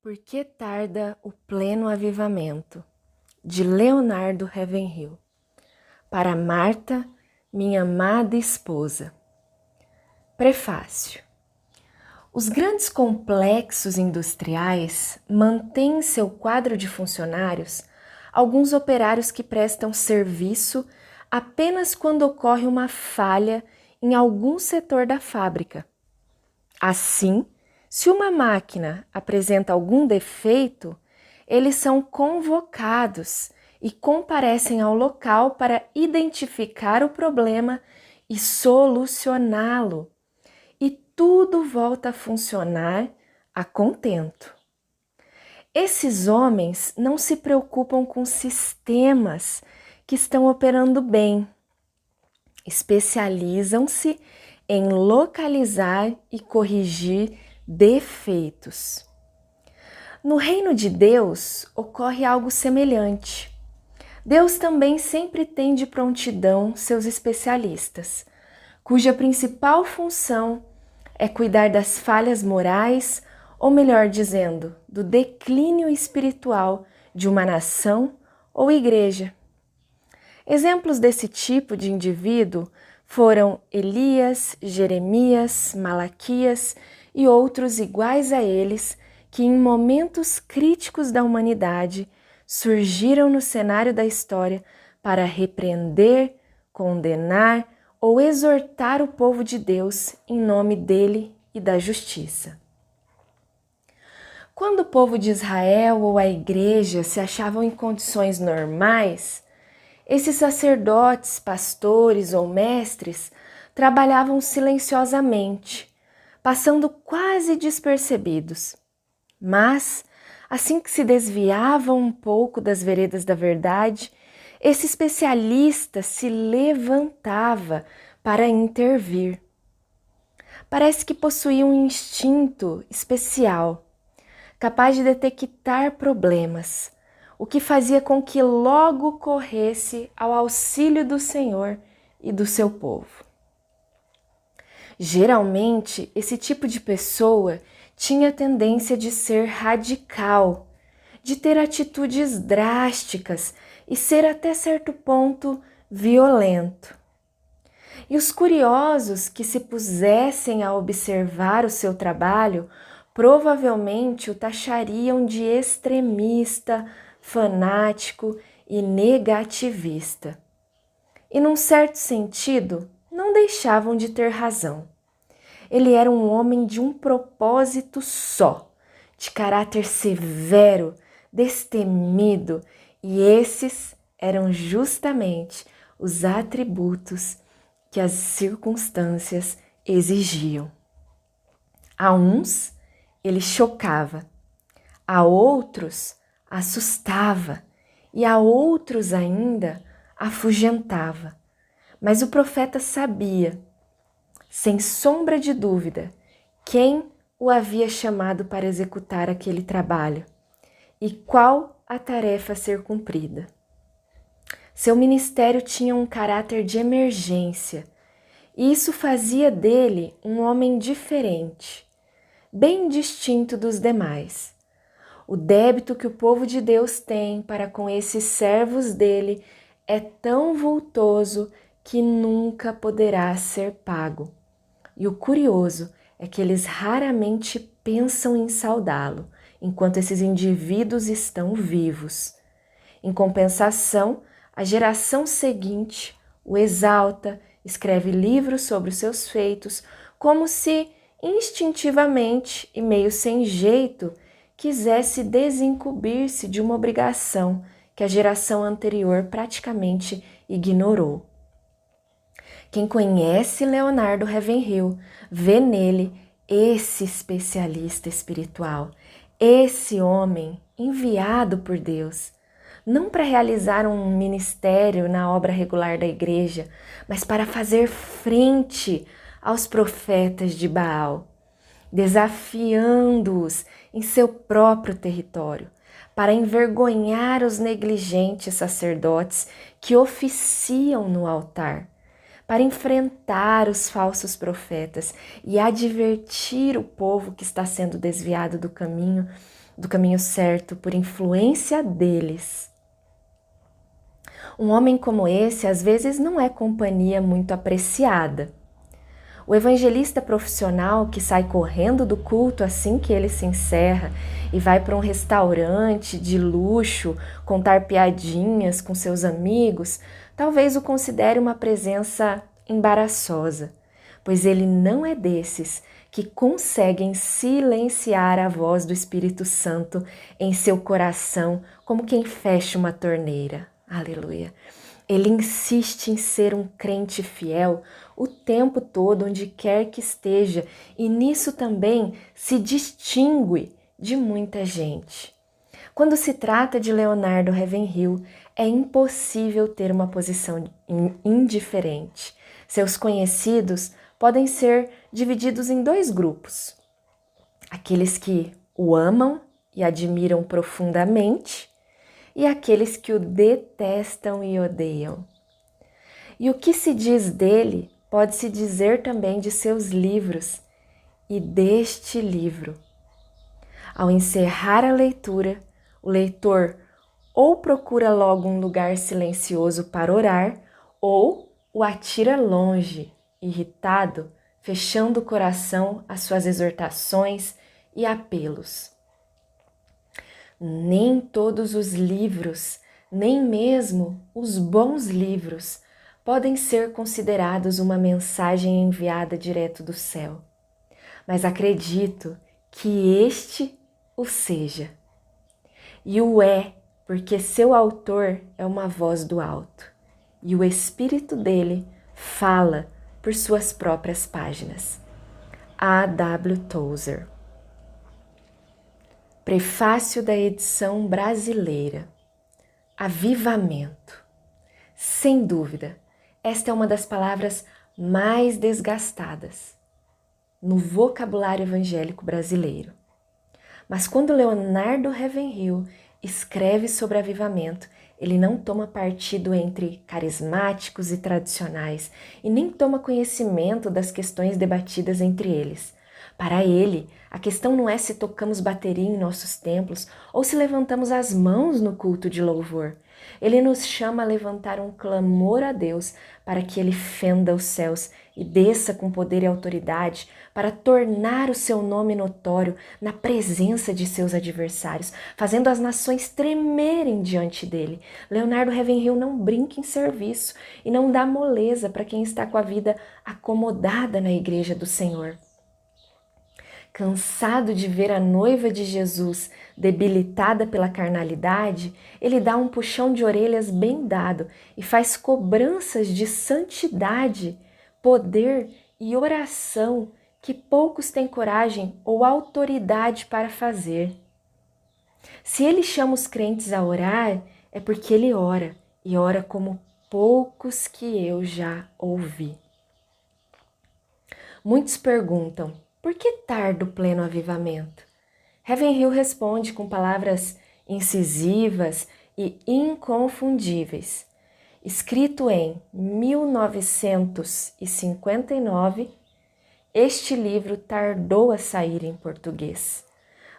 Por que tarda o pleno avivamento? De Leonardo Ravenhill. Para Marta, minha amada esposa. Prefácio. Os grandes complexos industriais mantêm em seu quadro de funcionários alguns operários que prestam serviço apenas quando ocorre uma falha em algum setor da fábrica. Assim, se uma máquina apresenta algum defeito, eles são convocados e comparecem ao local para identificar o problema e solucioná-lo. E tudo volta a funcionar a contento. Esses homens não se preocupam com sistemas que estão operando bem. Especializam-se em localizar e corrigir defeitos. No reino de Deus ocorre algo semelhante. Deus também sempre tem de prontidão seus especialistas, cuja principal função é cuidar das falhas morais, ou melhor dizendo, do declínio espiritual de uma nação ou igreja. Exemplos desse tipo de indivíduo foram Elias, Jeremias, Malaquias e outros iguais a eles que em momentos críticos da humanidade surgiram no cenário da história para repreender, condenar ou exortar o povo de Deus em nome dele e da justiça. Quando o povo de Israel ou a igreja se achavam em condições normais, esses sacerdotes, pastores ou mestres trabalhavam silenciosamente, passando quase despercebidos. Mas, assim que se desviavam um pouco das veredas da verdade, esse especialista se levantava para intervir. Parece que possuía um instinto especial, capaz de detectar problemas, o que fazia com que logo corresse ao auxílio do Senhor e do seu povo. Geralmente, esse tipo de pessoa tinha a tendência de ser radical, de ter atitudes drásticas e ser até certo ponto violento. E os curiosos que se pusessem a observar o seu trabalho provavelmente o taxariam de extremista, fanático e negativista. E num certo sentido, não deixavam de ter razão. Ele era um homem de um propósito só, de caráter severo, destemido, e esses eram justamente os atributos que as circunstâncias exigiam. A uns ele chocava, a outros assustava e a outros ainda afugentava. Mas o profeta sabia, sem sombra de dúvida, quem o havia chamado para executar aquele trabalho e qual a tarefa a ser cumprida. Seu ministério tinha um caráter de emergência e isso fazia dele um homem diferente, bem distinto dos demais. O débito que o povo de Deus tem para com esses servos dele é tão vultoso que nunca poderá ser pago. E o curioso é que eles raramente pensam em saudá-lo, enquanto esses indivíduos estão vivos. Em compensação, a geração seguinte o exalta, escreve livros sobre os seus feitos, como se instintivamente e meio sem jeito quisesse desincumbir-se de uma obrigação que a geração anterior praticamente ignorou. Quem conhece Leonardo Ravenhill vê nele esse especialista espiritual, esse homem enviado por Deus, não para realizar um ministério na obra regular da igreja, mas para fazer frente aos profetas de Baal, desafiando-os em seu próprio território, para envergonhar os negligentes sacerdotes que oficiam no altar, para enfrentar os falsos profetas e advertir o povo que está sendo desviado do caminho certo por influência deles. Um homem como esse, às vezes, não é companhia muito apreciada. O evangelista profissional que sai correndo do culto assim que ele se encerra e vai para um restaurante de luxo contar piadinhas com seus amigos, talvez o considere uma presença embaraçosa, pois ele não é desses que conseguem silenciar a voz do Espírito Santo em seu coração como quem fecha uma torneira. Aleluia! Ele insiste em ser um crente fiel o tempo todo, onde quer que esteja, e nisso também se distingue de muita gente. Quando se trata de Leonardo Ravenhill, é impossível ter uma posição indiferente. Seus conhecidos podem ser divididos em dois grupos: aqueles que o amam e admiram profundamente, e aqueles que o detestam e odeiam. E o que se diz dele pode-se dizer também de seus livros e deste livro. Ao encerrar a leitura, o leitor ou procura logo um lugar silencioso para orar, ou o atira longe, irritado, fechando o coração às suas exortações e apelos. Nem todos os livros, nem mesmo os bons livros, podem ser considerados uma mensagem enviada direto do céu. Mas acredito que este o seja. E o é, porque seu autor é uma voz do alto, e o espírito dele fala por suas próprias páginas. A. W. Tozer. Prefácio da edição brasileira. Avivamento. Sem dúvida, esta é uma das palavras mais desgastadas no vocabulário evangélico brasileiro. Mas quando Leonardo Ravenhill escreve sobre avivamento, ele não toma partido entre carismáticos e tradicionais e nem toma conhecimento das questões debatidas entre eles. Para ele, a questão não é se tocamos bateria em nossos templos ou se levantamos as mãos no culto de louvor. Ele nos chama a levantar um clamor a Deus para que Ele fenda os céus e desça com poder e autoridade para tornar o seu nome notório na presença de seus adversários, fazendo as nações tremerem diante dele. Leonardo Ravenhill não brinca em serviço e não dá moleza para quem está com a vida acomodada na igreja do Senhor. Cansado de ver a noiva de Jesus debilitada pela carnalidade, ele dá um puxão de orelhas bem dado e faz cobranças de santidade, poder e oração que poucos têm coragem ou autoridade para fazer. Se ele chama os crentes a orar, é porque ele ora, e ora como poucos que eu já ouvi. Muitos perguntam: por que tarda o pleno avivamento? Ravenhill responde com palavras incisivas e inconfundíveis. Escrito em 1959, este livro tardou a sair em português.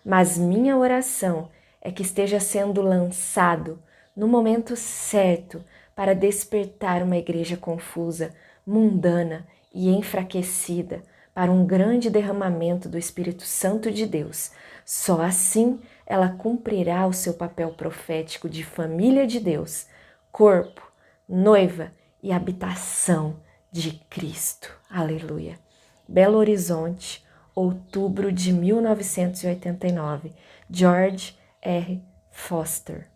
Mas minha oração é que esteja sendo lançado no momento certo para despertar uma igreja confusa, mundana e enfraquecida, para um grande derramamento do Espírito Santo de Deus. Só assim ela cumprirá o seu papel profético de família de Deus, corpo, noiva e habitação de Cristo. Aleluia. Belo Horizonte, outubro de 1989. George R. Foster.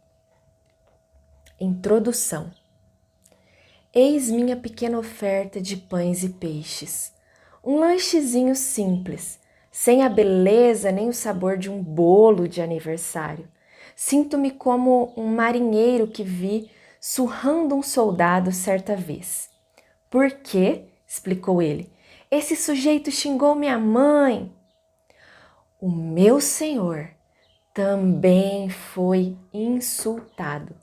Introdução. Eis minha pequena oferta de pães e peixes. Um lanchezinho simples, sem a beleza nem o sabor de um bolo de aniversário. Sinto-me como um marinheiro que vi surrando um soldado certa vez. Por quê? Explicou ele. Esse sujeito xingou minha mãe. O meu senhor também foi insultado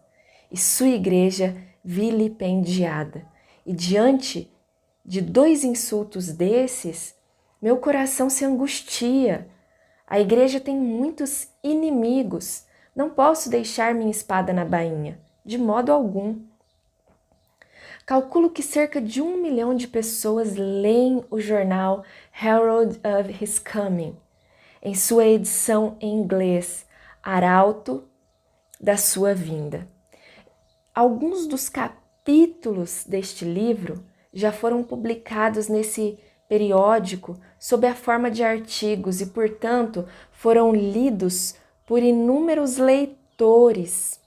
e sua igreja vilipendiada. E diante de 2 insultos desses, meu coração se angustia. A igreja tem muitos inimigos. Não posso deixar minha espada na bainha, de modo algum. Calculo que cerca de 1 milhão de pessoas leem o jornal Herald of His Coming, em sua edição em inglês, Arauto da Sua Vinda. Alguns dos capítulos deste livro já foram publicados nesse periódico sob a forma de artigos e, portanto, foram lidos por inúmeros leitores.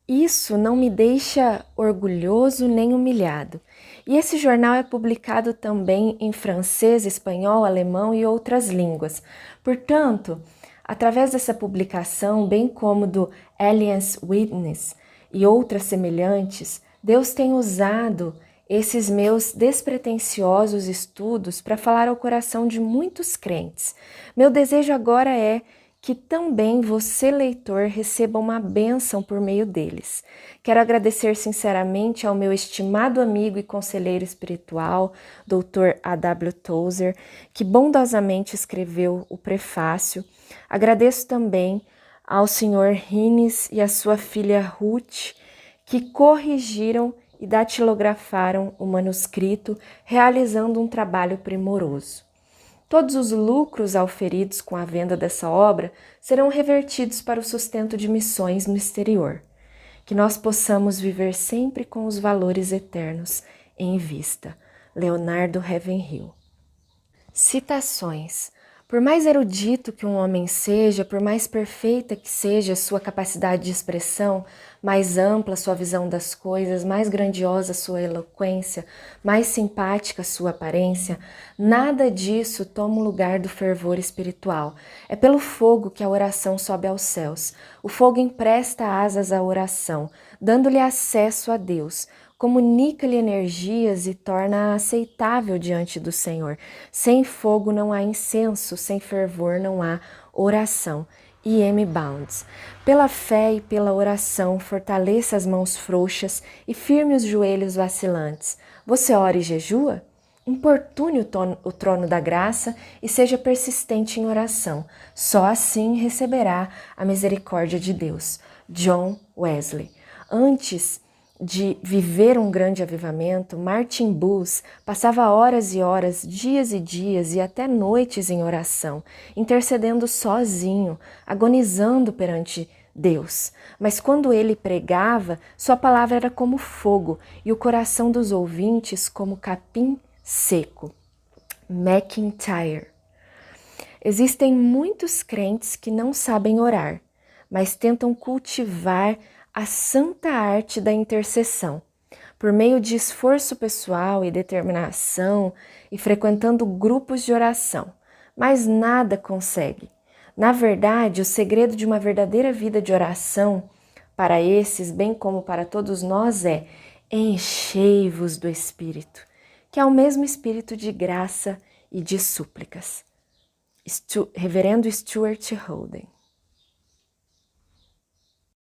Isso não me deixa orgulhoso nem humilhado. E esse jornal é publicado também em francês, espanhol, alemão e outras línguas. Portanto, através dessa publicação, bem como do Aliens Witness e outras semelhantes, Deus tem usado esses meus despretensiosos estudos para falar ao coração de muitos crentes. Meu desejo agora é que também você, leitor, receba uma bênção por meio deles. Quero agradecer sinceramente ao meu estimado amigo e conselheiro espiritual, Dr. A.W. Tozer, que bondosamente escreveu o prefácio. Agradeço também ao Sr. Rines e à sua filha Ruth, que corrigiram e datilografaram o manuscrito, realizando um trabalho primoroso. Todos os lucros auferidos com a venda dessa obra serão revertidos para o sustento de missões no exterior. Que nós possamos viver sempre com os valores eternos em vista. Leonardo Ravenhill. Citações. Por mais erudito que um homem seja, por mais perfeita que seja sua capacidade de expressão, mais ampla sua visão das coisas, mais grandiosa sua eloquência, mais simpática sua aparência, nada disso toma o lugar do fervor espiritual. É pelo fogo que a oração sobe aos céus. O fogo empresta asas à oração, dando-lhe acesso a Deus. Comunica-lhe energias e torna-a aceitável diante do Senhor. Sem fogo não há incenso, sem fervor não há oração. I.M. Bounds. Pela fé e pela oração, fortaleça as mãos frouxas e firme os joelhos vacilantes. Você ora e jejua? Importune o trono da graça e seja persistente em oração. Só assim receberá a misericórdia de Deus. John Wesley. Antes de viver um grande avivamento, Martin Booth passava horas e horas, dias e dias e até noites em oração, intercedendo sozinho, agonizando perante Deus. Mas quando ele pregava, sua palavra era como fogo e o coração dos ouvintes como capim seco. McIntyre. Existem muitos crentes que não sabem orar, mas tentam cultivar a santa arte da intercessão, por meio de esforço pessoal e determinação e frequentando grupos de oração, mas nada consegue. Na verdade, o segredo de uma verdadeira vida de oração, para esses, bem como para todos nós, é enchei-vos do Espírito, que é o mesmo Espírito de graça e de súplicas. Reverendo Stuart Holden.